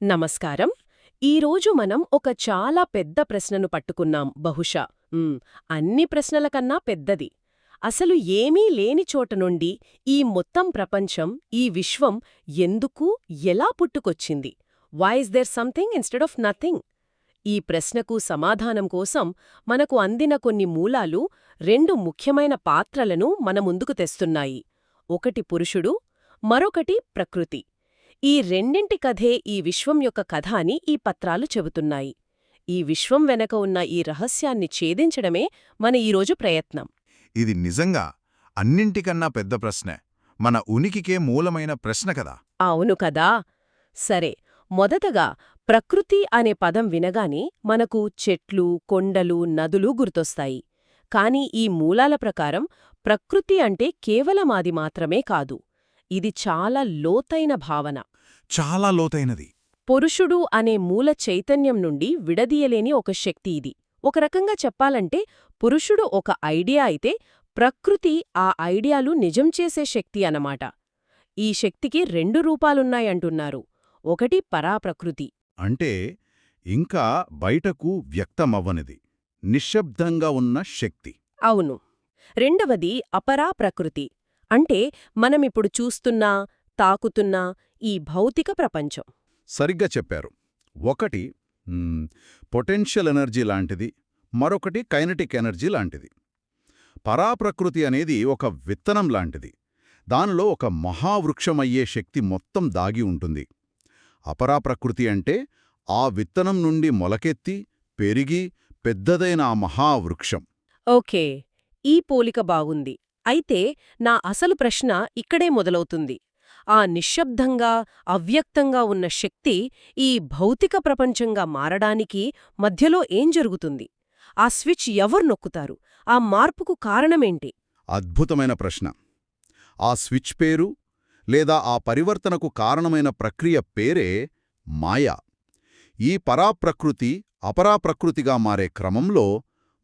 నమస్కారం. ఈరోజు మనం ఒక చాలా పెద్ద ప్రశ్నను పట్టుకున్నాం బహుశా. అన్ని ప్రశ్నల కన్నా పెద్దది. అసలు ఏమీ లేని చోట నుండి ఈ మొత్తం ప్రపంచం, ఈ విశ్వం ఎందుకు, ఎలా పుట్టుకొచ్చింది? Why is there something instead of nothing? ఈ ప్రశ్నకు సమాధానం కోసం మనకు అందిన కొన్ని మూలాలు రెండు ముఖ్యమైన పాత్రలను మన ముందుకు తెస్తున్నాయి. ఒకటి పురుషుడు, మరొకటి ప్రకృతి. ఈ రెండింటి కథే ఈ విశ్వం యొక్క కథ అని ఈ పత్రాలు చెబుతున్నాయి. ఈ విశ్వం వెనక ఉన్న ఈ రహస్యాన్ని ఛేదించడమే మన ఈరోజు ప్రయత్నం. ఇది నిజంగా అన్నింటికన్నా పెద్ద ప్రశ్నే. మన ఉనికికే మూలమైన ప్రశ్న కదా. అవును కదా. సరే, మొదటగా ప్రకృతి అనే పదం వినగానే మనకు చెట్లు, కొండలు, నదులు గుర్తొస్తాయి. కాని ఈ మూలాల ప్రకారం ప్రకృతి అంటే కేవలం అది మాత్రమే కాదు. ఇది చాలా లోతైన భావన. చాలా లోతైనది. పురుషుడు అనే మూల చైతన్యం నుండి విడదీయలేని ఒక శక్తి ఇది. ఒక రకంగా చెప్పాలంటే పురుషుడు ఒక ఐడియా అయితే ప్రకృతి ఆ ఐడియాలు నిజం చేసే శక్తి అన్నమాట. ఈ శక్తికి రెండు రూపాలున్నాయంటున్నారు. ఒకటి పరాప్రకృతి. అంటే ఇంకా బయటకు వ్యక్తమవ్వనిది, నిశ్శబ్దంగా ఉన్న శక్తి. అవును. రెండవది అపరాప్రకృతి. అంటే మనమిప్పుడు చూస్తున్నా, తాకుతున్నా ఈ భౌతిక ప్రపంచం. సరిగ్గా చెప్పారు. ఒకటి పొటెన్షియల్ ఎనర్జీ లాంటిది, మరొకటి కైనటిక్ ఎనర్జీ లాంటిది. పరాప్రకృతి అనేది ఒక విత్తనం లాంటిది. దానిలో ఒక మహావృక్షమయ్యే శక్తి మొత్తం దాగి ఉంటుంది. అపరాప్రకృతి అంటే ఆ విత్తనం నుండి మొలకెత్తి, పెరిగి, పెద్దదైన ఆ మహావృక్షం. ఓకే, ఈ పోలిక బాగుంది. అయితే నా అసలు ప్రశ్న ఇక్కడే మొదలవుతుంది. ఆ నిశ్శబ్దంగా, అవ్యక్తంగా ఉన్న శక్తి ఈ భౌతిక ప్రపంచంగా మారడానికి మధ్యలో ఏం జరుగుతుంది? ఆ స్విచ్ ఎవరు నొక్కుతారు? ఆ మార్పుకు కారణమేంటి? అద్భుతమైన ప్రశ్న. ఆ స్విచ్ పేరు లేదా ఆ పరివర్తనకు కారణమైన ప్రక్రియ పేరే మాయా. ఈ పరాప్రకృతి అపరాప్రకృతిగా మారే క్రమంలో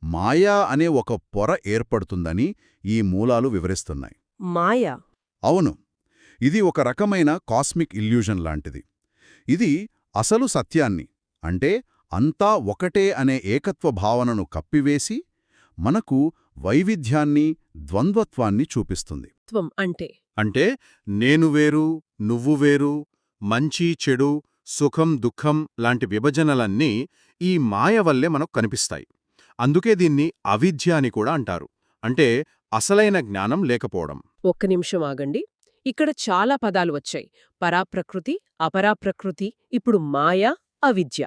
మాయా అనే ఒక పొర ఏర్పడుతుందని ఈ మూలాలు వివరిస్తున్నాయి. మాయా? అవును. ఇది ఒక రకమైన కాస్మిక్ ఇల్యూజన్ లాంటిది. ఇది అసలు సత్యాన్ని, అంటే అంతా ఒకటే అనే ఏకత్వ భావనను కప్పివేసి మనకు వైవిధ్యాన్ని, ద్వంద్వత్వాన్ని చూపిస్తుంది. అంటే నేను వేరు, నువ్వు వేరు, మంచి చెడు, సుఖం దుఃఖం లాంటి విభజనలన్నీ ఈ మాయ వల్లే మనకు కనిపిస్తాయి. అందుకే దీన్ని అవిద్య అని కూడా అంటారు. అంటే అసలైన జ్ఞానం లేకపోవడం. ఒక్క నిమిషం ఆగండి. ఇక్కడ చాలా పదాలు వచ్చాయి. పరాప్రకృతి, అపరాప్రకృతి, ఇప్పుడు మాయా, అవిద్య.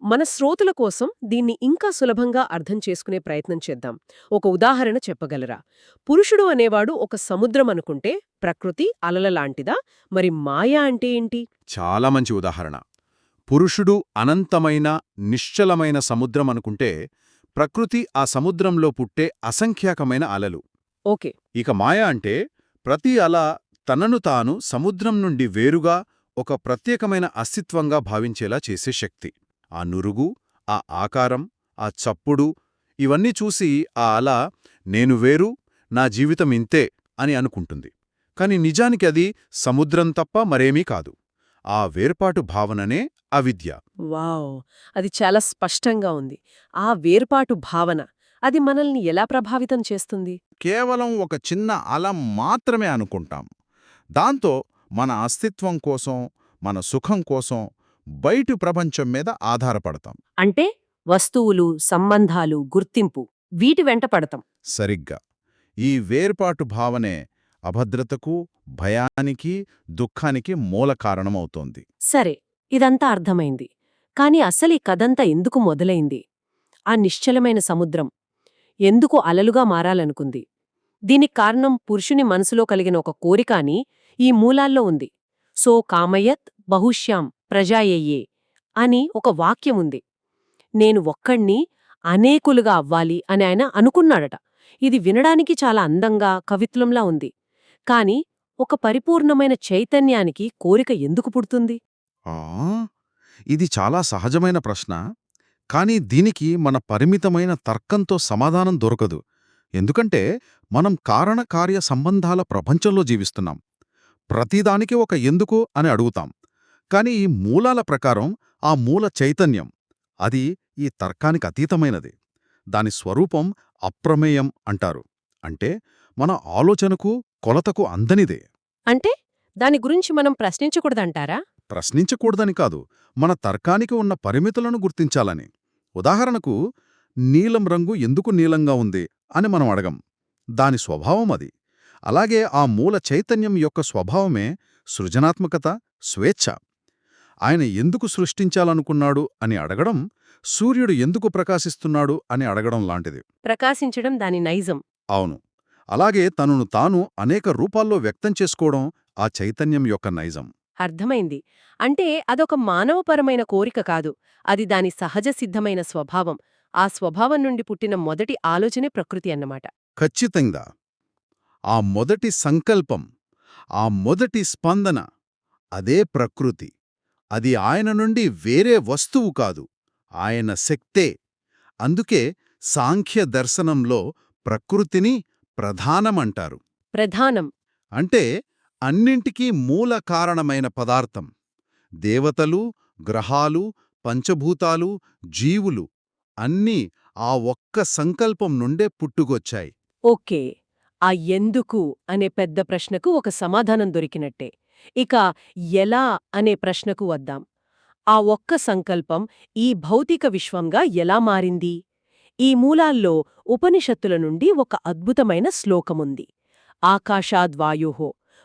మన శ్రోతల కోసం దీన్ని ఇంకా సులభంగా అర్థం చేసుకునే ప్రయత్నం చేద్దాం. ఒక ఉదాహరణ చెప్పగలరా? పురుషుడు అనేవాడు ఒక సముద్రం అనుకుంటే ప్రకృతి అలలలాంటిదా? మరి మాయా అంటే ఏంటి? చాలా మంచి ఉదాహరణ. పురుషుడు అనంతమైన, నిశ్చలమైన సముద్రం అనుకుంటే ప్రకృతి ఆ సముద్రంలో పుట్టే అసంఖ్యాకమైన అలలు. ఓకే. ఇక మాయ అంటే ప్రతి అల తనను తాను సముద్రం నుండి వేరుగా, ఒక ప్రత్యేకమైన అస్తిత్వంగా భావించేలా చేసే శక్తి. ఆ నురుగు, ఆ ఆకారం, ఆ చప్పుడు, ఇవన్నీ చూసి ఆ అల నేను వేరు, నా జీవితం ఇంతే అని అనుకుంటుంది. కాని నిజానికి అది సముద్రం తప్ప మరేమీ కాదు. ఆ వేర్పాటు భావననే అవిద్య. వావ్! అది చాలా స్పష్టంగా ఉంది. ఆ వేర్పాటు భావన, అది మనల్ని ఎలా ప్రభావితం చేస్తుంది? కేవలం ఒక చిన్న అల మాత్రమే అనుకుంటాం. దాంతో మన అస్తిత్వం కోసం, మన సుఖం కోసం బయటి ప్రపంచం మీద ఆధారపడతాం. అంటే వస్తువులు, సంబంధాలు, గుర్తింపు, వీటి వెంట పడతాం. సరిగ్గా. ఈ వేర్పాటు భావనే అభద్రతకు, భయానికి, దుఃఖానికి మూల కారణమవుతోంది. సరే, ఇదంతా అర్థమైంది. కాని అసలీ కథంతా ఎందుకు మొదలైంది? ఆ నిశ్చలమైన సముద్రం ఎందుకు అలలుగా మారాలనుకుంది? దీనికి కారణం పురుషుని మనసులో కలిగిన ఒక కోరిక అని ఈ మూలాల్లో ఉంది. సో కామయత్ బహుశ్యాం ప్రజాయేయే అని ఒక వాక్యముంది. నేను ఒక్కణ్ణి అనేకులుగా అవ్వాలి అని ఆయన అనుకున్నాడట. ఇది వినడానికి చాలా అందంగా, కవిత్వంలా ఉంది. కాని ఒక పరిపూర్ణమైన చైతన్యానికి కోరిక ఎందుకు పుడుతుంది? ఇది చాలా సహజమైన ప్రశ్న. కానీ దీనికి మన పరిమితమైన తర్కంతో సమాధానం దొరకదు. ఎందుకంటే మనం కారణకార్య సంబంధాల ప్రపంచంలో జీవిస్తున్నాం. ప్రతిదానికి ఒక ఎందుకు అని అడుగుతాం. కాని ఈ మూలాల ప్రకారం ఆ మూల చైతన్యం అది ఈ తర్కానికి అతీతమైనది. దాని స్వరూపం అప్రమేయం అంటారు. అంటే మన ఆలోచనకు, కొలతకు అందనిదే. అంటే దాని గురించి మనం ప్రశ్నించకూడదంటారా? ప్రశ్నించకూడదని కాదు, మన తర్కానికి ఉన్న పరిమితులను గుర్తించాలని. ఉదాహరణకు, నీలం రంగు ఎందుకు నీలంగా ఉంది అని మనం అడగం. దాని స్వభావం అది. అలాగే ఆ మూల చైతన్యం యొక్క స్వభావమే సృజనాత్మకత, స్వేచ్ఛ. ఆయన ఎందుకు సృష్టించాలనుకున్నాడు అని అడగడం, సూర్యుడు ఎందుకు ప్రకాశిస్తున్నాడు అని అడగడం లాంటిది. ప్రకాశించడం దాని నైజం. అవును. అలాగే తనను తాను అనేక రూపాల్లో వ్యక్తం చేసుకోవడం ఆ చైతన్యం యొక్క నైజం. అర్థమైంది. అంటే అదొక మానవపరమైన కోరిక కాదు. అది దాని సహజ సిద్ధమైన స్వభావం. ఆ స్వభావం నుండి పుట్టిన మొదటి ఆలోచనే ప్రకృతి అన్నమాట. ఖచ్చితంగా. ఆ మొదటి సంకల్పం, ఆ మొదటి స్పందన, అదే ప్రకృతి. అది ఆయన నుండి వేరే వస్తువు కాదు, ఆయన శక్తే. అందుకే సాంఖ్య దర్శనంలో ప్రకృతిని ప్రధానమంటారు. ప్రధానం. అంటే అన్నింటికీ మూల కారణమైన పదార్థం. దేవతలు, గ్రహాలు, పంచభూతాలు, జీవులు అన్నీ ఆ ఒక్క సంకల్పం నుండే పుట్టుకొచ్చాయి. ఓకే. ఆ ఎందుకు అనే పెద్ద ప్రశ్నకు ఒక సమాధానం దొరికినట్టే. ఇక ఎలా అనే ప్రశ్నకు వద్దాం. ఆ ఒక్క సంకల్పం ఈ భౌతిక విశ్వంగా ఎలా మారింది? ఈ మూలాల్లో ఉపనిషత్తుల నుండి ఒక అద్భుతమైన శ్లోకముంది. ఆకాశాద్వాయోః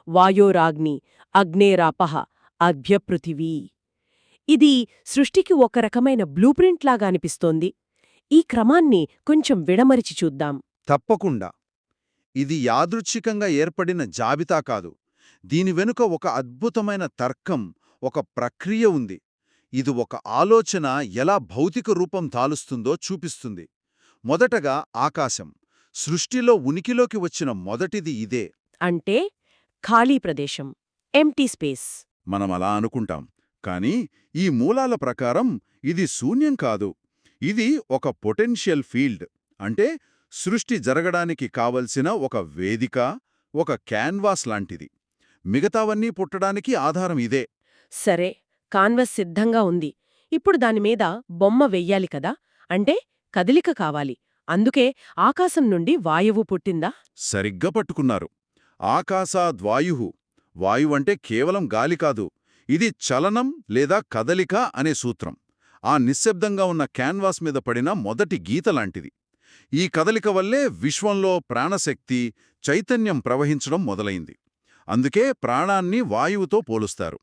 వాయోరాగ్ని అగ్నేరాపః అభ్యపృథివీ. ఇది సృష్టికి ఒక రకమైన బ్లూప్రింట్ లాగా అనిపిస్తోంది. ఈ క్రమాన్ని కొంచెం విడమరిచి చూద్దాం. తప్పకుండా. ఇది యాదృచ్ఛికంగా ఏర్పడిన జాబితా కాదు. దీని వెనుక ఒక అద్భుతమైన తర్కం, ఒక ప్రక్రియ ఉంది. ఇది ఒక ఆలోచన ఎలా భౌతిక రూపం తాలుస్తుందో చూపిస్తుంది. మొదటగా ఆకాశం. సృష్టిలో ఉనికిలోకి వచ్చిన మొదటిది ఇదే. అంటే ఖాళీ ప్రదేశం, ఎంప్టీ స్పేస్. మనమలా అనుకుంటాం. కానీ ఈ మూలాల ప్రకారం ఇది శూన్యం కాదు. ఇది ఒక పొటెన్షియల్ ఫీల్డ్. అంటే సృష్టి జరగడానికి కావలసిన ఒక వేదిక, ఒక క్యాన్వాస్ లాంటిది. మిగతావన్నీ పుట్టడానికి ఆధారం ఇదే. సరే, కాన్వస్ సిద్ధంగా ఉంది. ఇప్పుడు దానిమీద బొమ్మ వెయ్యాలి కదా, అంటే కదలిక కావాలి. అందుకే ఆకాశం నుండి వాయువు పుట్టిందా? సరిగ్గా పట్టుకున్నారు. ఆకాశాద్వాయుః. వాయువంటే కేవలం గాలి కాదు. ఇది చలనం లేదా కదలిక అనే సూత్రం. ఆ నిశ్శబ్దంగా ఉన్న క్యాన్వాస్ మీద పడిన మొదటి గీతలాంటిది. ఈ కదలిక వల్లే విశ్వంలో ప్రాణశక్తి, చైతన్యం ప్రవహించడం మొదలైంది. అందుకే ప్రాణాన్ని వాయువుతో పోలుస్తారు.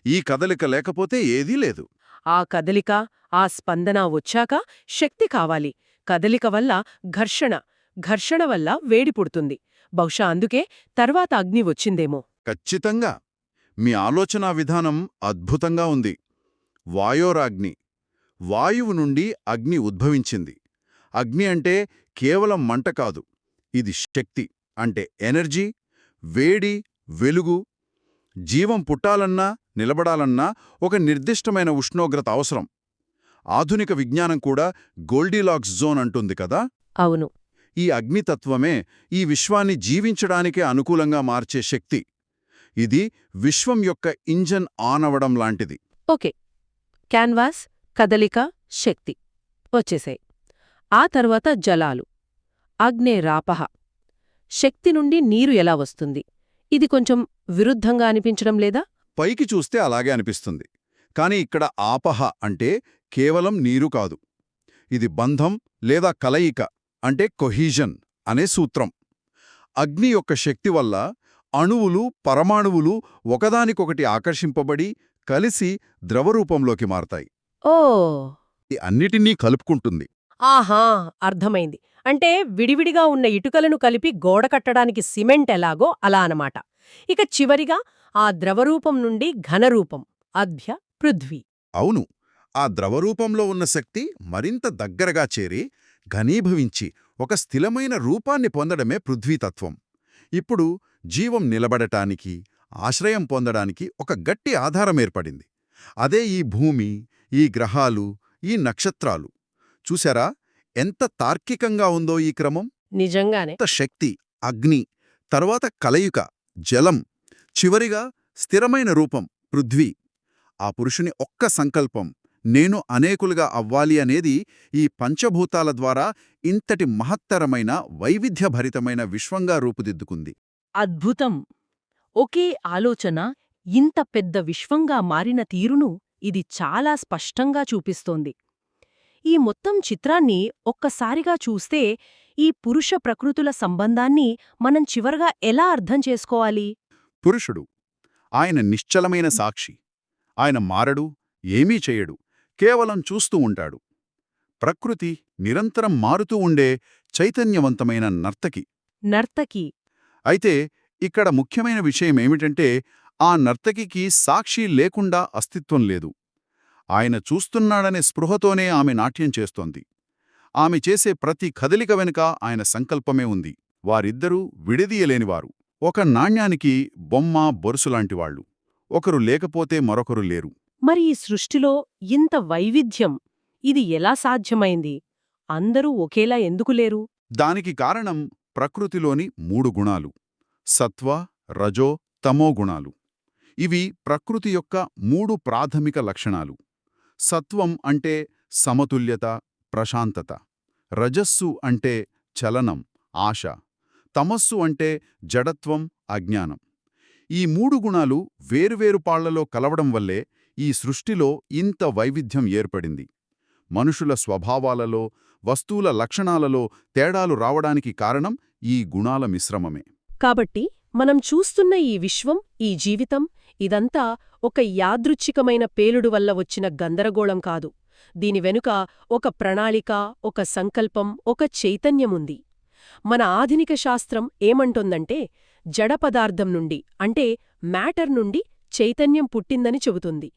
ఈ కదలిక లేకపోతే ఏదీ లేదు. ఆ కదలిక, ఆ స్పందన వచ్చాక శక్తి కావాలి. కదలిక వల్ల ఘర్షణ, ఘర్షణ వల్ల వేడి పుడుతుంది. బహుశా అందుకే తర్వాత అగ్ని వచ్చిందేమో. ఖచ్చితంగా. మీ ఆలోచనా విధానం అద్భుతంగా ఉంది. వాయోరాగ్ని. వాయువు నుండి అగ్ని ఉద్భవించింది. అగ్ని అంటే కేవలం మంట కాదు. ఇది శక్తి, అంటే ఎనర్జీ, వేడి, వెలుగు. జీవం పుట్టాలన్నా, నిలబడాలన్నా ఒక నిర్దిష్టమైన ఉష్ణోగ్రత అవసరం. ఆధునిక విజ్ఞానం కూడా గోల్డీలాక్స్ జోన్ అంటుంది కదా. అవును. ఈ అగ్నితత్వమే ఈ విశ్వాన్ని జీవించడానికే అనుకూలంగా మార్చే శక్తి. ఇది విశ్వం యొక్క ఇంజన్ ఆన్ అవడం లాంటిది. ఓకే. క్యాన్వాస్, కదలిక, శక్తి వచ్చేసాయి. ఆ తర్వాత జలాలు. అగ్నేరాపః. శక్తి నుండి నీరు ఎలా వస్తుంది? ఇది కొంచెం విరుద్ధంగా అనిపించడం లేదా? పైకి చూస్తే అలాగే అనిపిస్తుంది. కాని ఇక్కడ ఆపహ అంటే కేవలం నీరు కాదు. ఇది బంధం లేదా కలయిక, అంటే కొహీజన్ అనే సూత్రం. అగ్ని యొక్క శక్తి వల్ల అణువులు, పరమాణువులు ఒకదానికొకటి ఆకర్షింపబడి కలిసి ద్రవరూపంలోకి మారతాయి. ఓ, ఇది అన్నిటినీ కలుపుకుంటుంది. ఆహా, అర్థమైంది. అంటే విడివిడిగా ఉన్న ఇటుకలను కలిపి గోడ కట్టడానికి సిమెంట్ ఎలాగో అలా అనమాట. ఇక చివరిగా ఆ ద్రవరూపం నుండి ఘనరూపం, అభ్య పృథ్వీ. అవును. ఆ ద్రవరూపంలో ఉన్న శక్తి మరింత దగ్గరగా చేరి ఘనీభవించి ఒక స్థిరమైన రూపాన్ని పొందడమే పృథ్వీతత్వం. ఇప్పుడు జీవం నిలబడటానికి, ఆశ్రయం పొందడానికి ఒక గట్టి ఆధారం ఏర్పడింది. అదే ఈ భూమి, ఈ గ్రహాలు, ఈ నక్షత్రాలు. చూశారా ఎంత తార్కికంగా ఉందో ఈ క్రమం? నిజంగానే. శక్తి, అగ్ని, తర్వాత కలయిక, జలం, చివరిగా స్థిరమైన రూపం పృథ్వీ. ఆ పురుషుని ఒక్క సంకల్పం నేను అనేకులుగా అవ్వాలి అనేది ఈ పంచభూతాల ద్వారా ఇంతటి మహత్తరమైన వైవిధ్యభరితమైన విశ్వంగా రూపుదిద్దుకుంది. అద్భుతం! ఒకే ఆలోచన ఇంత పెద్ద విశ్వంగా మారిన తీరును ఇది చాలా స్పష్టంగా చూపిస్తోంది. ఈ మొత్తం చిత్రాన్ని ఒక్కసారిగా చూస్తే ఈ పురుష ప్రకృతుల సంబంధాన్ని మనం చివరగా ఎలా అర్థం చేసుకోవాలి? పురుషుడు ఆయన నిశ్చలమైన సాక్షి. ఆయన మారడు, ఏమీ చెయ్యడు, కేవలం చూస్తూ ఉంటాడు. ప్రకృతి నిరంతరం మారుతూ ఉండే చైతన్యవంతమైన నర్తకి. నర్తకి. అయితే ఇక్కడ ముఖ్యమైన విషయమేమిటంటే ఆ నర్తకికి సాక్షి లేకుండా అస్తిత్వం లేదు. ఆయన చూస్తున్నాడనే స్పృహతోనే ఆమె నాట్యం చేస్తోంది. ఆమె చేసే ప్రతి కదలిక వెనుక ఆయన సంకల్పమే ఉంది. వారిద్దరూ విడదీయలేనివారు. ఒక నాణ్యానికి బొమ్మ బొరుసులాంటివాళ్లు. ఒకరు లేకపోతే మరొకరు లేరు. మరి ఈ సృష్టిలో ఇంత వైవిధ్యం ఇది ఎలా సాధ్యమైంది? అందరూ ఒకేలా ఎందుకు లేరు? దానికి కారణం ప్రకృతిలోని 3 గుణాలు: సత్వ, రజో, తమో గుణాలు. ఇవి ప్రకృతి యొక్క 3 ప్రాథమిక లక్షణాలు. సత్వం అంటే సమతుల్యత, ప్రశాంతత. రజస్సు అంటే చలనం, ఆశ. తమస్సు అంటే జడత్వం, అజ్ఞానం. ఈ 3 గుణాలు వేర్వేరు పాళ్లలో కలవడం వల్లే ఈ సృష్టిలో ఇంత వైవిధ్యం ఏర్పడింది. మనుషుల స్వభావాలలో, వస్తువుల లక్షణాలలో తేడాలు రావడానికి కారణం ఈ గుణాల మిశ్రమమే. కాబట్టి మనం చూస్తున్న ఈ విశ్వం, ఈ జీవితం ఇదంతా ఒక యాదృచ్ఛికమైన పేలుడు వల్ల వచ్చిన గందరగోళం కాదు. దీని వెనుక ఒక ప్రణాళిక, ఒక సంకల్పం, ఒక చైతన్యముంది. మన ఆధునిక శాస్త్రం ఏమంటోందంటే జడ పదార్థం నుండి, అంటే మ్యాటర్ నుండి చైతన్యం పుట్టిందని చెబుతుంది.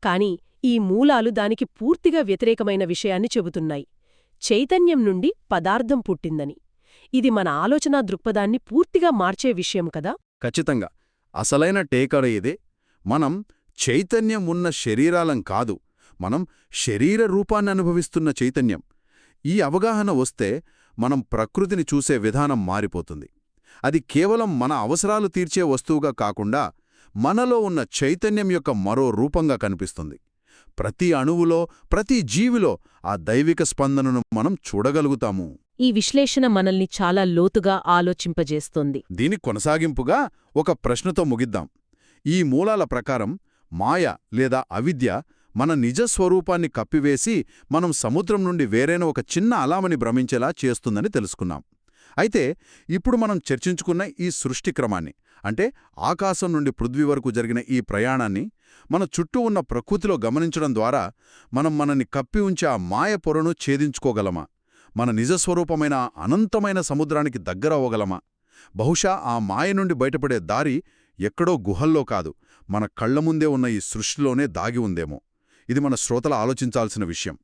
కాని ఈ మూలాలు దానికి పూర్తిగా వ్యతిరేకమైన విషయాన్ని చెబుతున్నాయి. చైతన్యం నుండి పదార్థం పుట్టిందని. ఇది మన ఆలోచనా దృక్పథాన్ని పూర్తిగా మార్చే విషయం కదా? ఖచ్చితంగా. అసలైన టేకడ ఇదే. మనం చైతన్యం ఉన్న శరీరాలం కాదు, మనం శరీర రూపాన్ని అనుభవిస్తున్న చైతన్యం. ఈ అవగాహన వస్తే మనం ప్రకృతిని చూసే విధానం మారిపోతుంది. అది కేవలం మన అవసరాలు తీర్చే వస్తువుగా కాకుండా మనలో ఉన్న చైతన్యం యొక్క మరో రూపంగా కనిపిస్తుంది. ప్రతి అణువులో, ప్రతి జీవిలో ఆ దైవిక స్పందనను మనం చూడగలుగుతాము. ఈ విశ్లేషణ మనల్ని చాలా లోతుగా ఆలోచింపజేస్తోంది. దీని కొనసాగింపుగా ఒక ప్రశ్నతో ముగిద్దాం. ఈ మూలాల ప్రకారం మాయ లేదా అవిద్య మన నిజస్వరూపాన్ని కప్పివేసి మనం సముద్రం నుండి వేరైన ఒక చిన్న అలామని భ్రమించేలా చేస్తుందని తెలుసుకున్నాం. అయితే ఇప్పుడు మనం చర్చించుకున్న ఈ సృష్టి క్రమాన్ని, అంటే ఆకాశం నుండి పృథ్వీ వరకు జరిగిన ఈ ప్రయాణాన్ని మన చుట్టూ ఉన్న ప్రకృతిలో గమనించడం ద్వారా మనం మనని కప్పి ఉంచే ఆ మాయ పొరను ఛేదించుకోగలమా? మన నిజస్వరూపమైన అనంతమైన సముద్రానికి దగ్గరవ్వగలమా? బహుశా ఆ మాయ నుండి బయటపడే దారి ఎక్కడో గుహల్లో కాదు, మన కళ్లముందే ఉన్న ఈ సృష్టిలోనే దాగి ఉందేమో. ఇది మన శ్రోతల ఆలోచించాల్సిన విషయం.